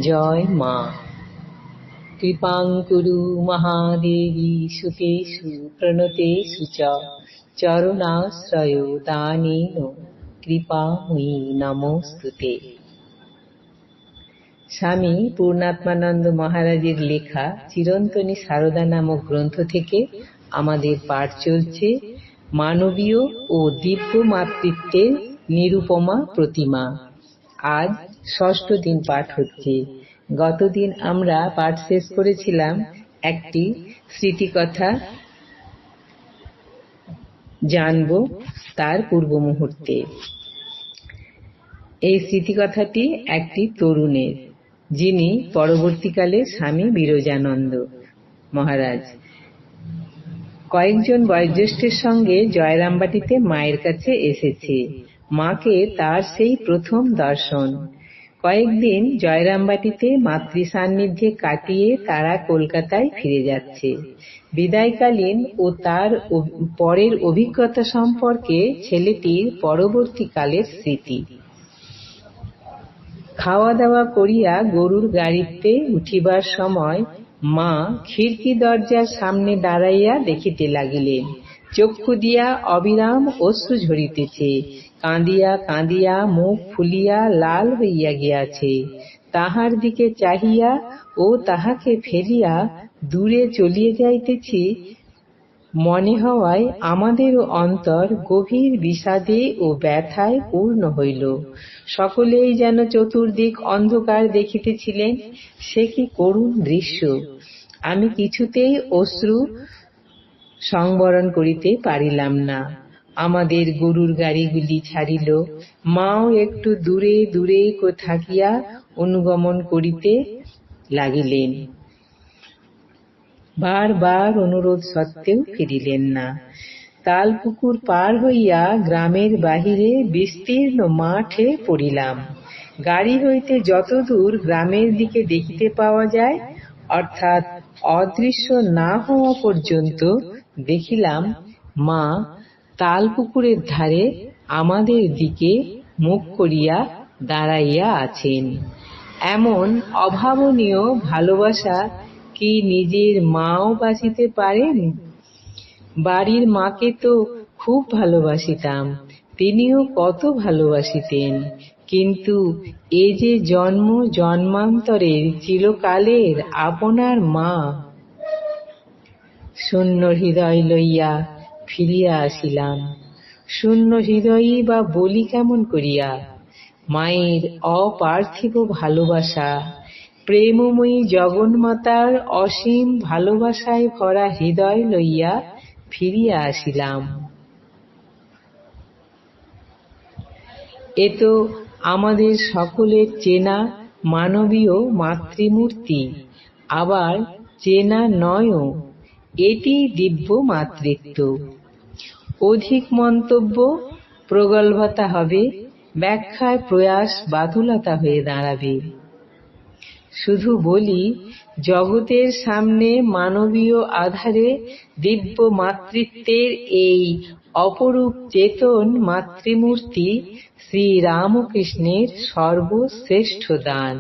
জয় মা। কৃপাং কুরু মহাদেবী সুতেষু প্রণতেষু চ চরণাশ্রয় দানেন কৃপাময়ী নমস্তুতে। স্বামী পূর্ণাত্মানন্দ মহারাজের লেখা চিরন্তনী সারদা নামক গ্রন্থ থেকে আমাদের পাঠ চলছে মানবীয় ও দিব্য মাতৃত্বের নিরুপমা প্রতিমা। আজ ষষ্ঠ দিন পাঠ হচ্ছে। গতদিন আমরা পাঠ শেষ করেছিলাম একটি স্মৃতিকথা জানব তার পূর্ব মুহূর্তে। এই স্মৃতিকথাটি একটি তরুণের, যিনি পরবর্তীকালে স্বামী বিরজানন্দ মহারাজ কয়েকজন বয়োজ্যেষ্ঠের সঙ্গে জয়রামবাটিতে মায়ের কাছে এসেছে। মাকে তার সেই প্রথম দর্শন। কয়েকদিন জয়রামবাটিতে মাতৃ সান্নিধ্যে কাটিয়ে তারা কলকাতায় ফিরে যাচ্ছে। বিদায়কালীন ও তার পরের অভিজ্ঞতা সম্পর্কে ছেলেটির পরবর্তীকালের স্মৃতি। খাওয়া দাওয়া করিয়া গরুর গাড়িতে উঠিবার সময় মা খিড়কি দরজার সামনে দাঁড়াইয়া দেখিতে লাগিলেন, চক্ষু দিয়া অবিরাম অশ্রু ঝরিতেছে। কাঁদিয়া কাঁদিয়া মুখ ফুলিয়া লাল হইয়া গিয়াছে। তাহার দিকে চাহিয়া ও তাহাকে ফেলিয়া দূরে চলিয়া যাইতেছি মনে হওয়ায় আমাদেরও অন্তর গভীর বিষাদে ও ব্যথায় পূর্ণ হইল। সকলেই যেন চতুর্দিক অন্ধকার দেখিতেছিলেন। সে কি করুণ দৃশ্য! আমি কিছুতেই অশ্রু সংবরণ করিতে পারিলাম না। আমাদের গরুর গাড়িগুলি ছাড়িল। মাও একটু দূরে দূরে থাকিয়া অনুগমন করিতে লাগিলেন। বারবার অনুরোধ সত্ত্বেও ফিরিলেন না। তালপুকুর পার হইয়া গ্রামের বাহিরে বিস্তীর্ণ মাঠে পড়িলাম। গাড়ি হইতে যতদূর গ্রামের দিকে দেখিতে পাওয়া যায়, অর্থাৎ অদৃশ্য না হওয়া পর্যন্ত, দেখিলাম মা তালপুকুরের ধারে আমাদের দিকে মুখ করিয়া দাঁড়াইয়া আছেন। এমন অভাবনীয় ভালোবাসা কি নিজের মাও বাঁচিতে পারেন? বাড়ির মাকে তো খুব ভালোবাসিতাম, তিনিও কত ভালোবাসিতেন, কিন্তু এ যে জন্ম জন্মান্তরের চিরকালের আপনার মা। শূন্য হৃদয় লইয়া ফিরিয়া আসিলাম। শূন্য হৃদয়ই বা বলি কেমন করিয়া? মায়ের অপার্থিব ভালোবাসা, প্রেমময়ী জগন্মাতার অসীম ভালোবাসায় ভরা হৃদয় লইয়া ফিরিয়া আসিলাম। এ তো আমাদের সকলের চেনা মানবীয় মাতৃমূর্তি, আবার চেনা নয়ও। এটি দিব্য মাতৃত্ব। অধিক মন্তব্য প্রগল্ভতা হবে, ব্যাখ্যায় প্রয়াস বাতুলতা হয়ে দাঁড়াবে। শুধু বলি, জগতের সামনে মানবীয় আধারে দিব্য মাতৃত্বের এই অপরূপ চেতন মাতৃমূর্তি শ্রীরামকৃষ্ণের সর্বশ্রেষ্ঠ দান।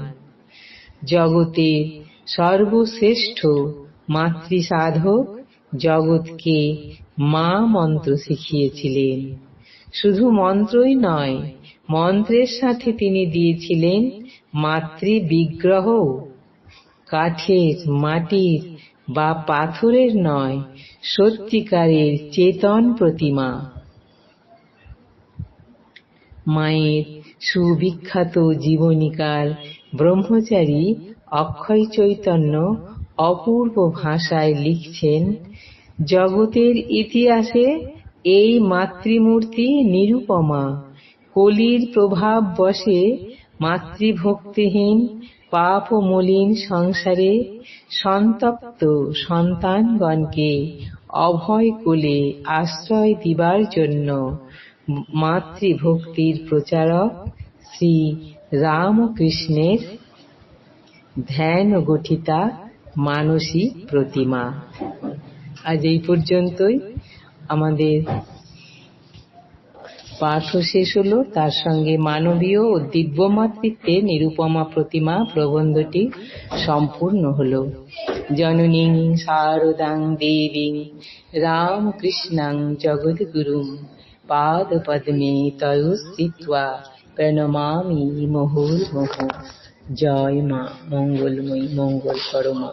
জগতের সর্বশ্রেষ্ঠ মাতৃসাধক জগৎকে মা মন্ত্র শিখিয়েছিলেন। শুধু মন্ত্রই নয়, মন্ত্রের সাথে তিনি দিয়েছিলেন মাতৃবিগ্রহ। কাঠের, মাটির বা পাথরের নয়, সত্যিকারের চেতন প্রতিমা। মায়ের সুবিখ্যাত জীবনীকার ব্রহ্মচারী অক্ষয় চৈতন্য অপূর্ব ভাষায় লিখছেন, জগতের ইতিহাসে এই মাতৃমূর্তি নিরুপমা। কলির প্রভাব বশে মাতৃভক্তিহীন পাপ মলিন সংসারে সন্তপ্ত সন্তানগণকে অভয় কোলে আশ্রয় দিবার জন্য মাতৃভক্তির প্রচারক শ্রী রামকৃষ্ণের ধ্যান গঠিতা মানসী প্রতিমা। আজ এই পর্যন্তই। আমাদের পাঠ শেষ হলো। তার সঙ্গে মানবীয় ও দিব্য মাতৃত্বের নিরুপমা প্রতিমা প্রবন্ধটি সম্পূর্ণ হলো। জননীং শারদাং দেবীং রামকৃষ্ণাং জগদ্গুরুং পাদ পদ্মে তয়ো স্থিত্বা প্রণমামি মুহুর্মুহুঃ। জয় মা, মঙ্গলময়ী, মঙ্গল করো মা।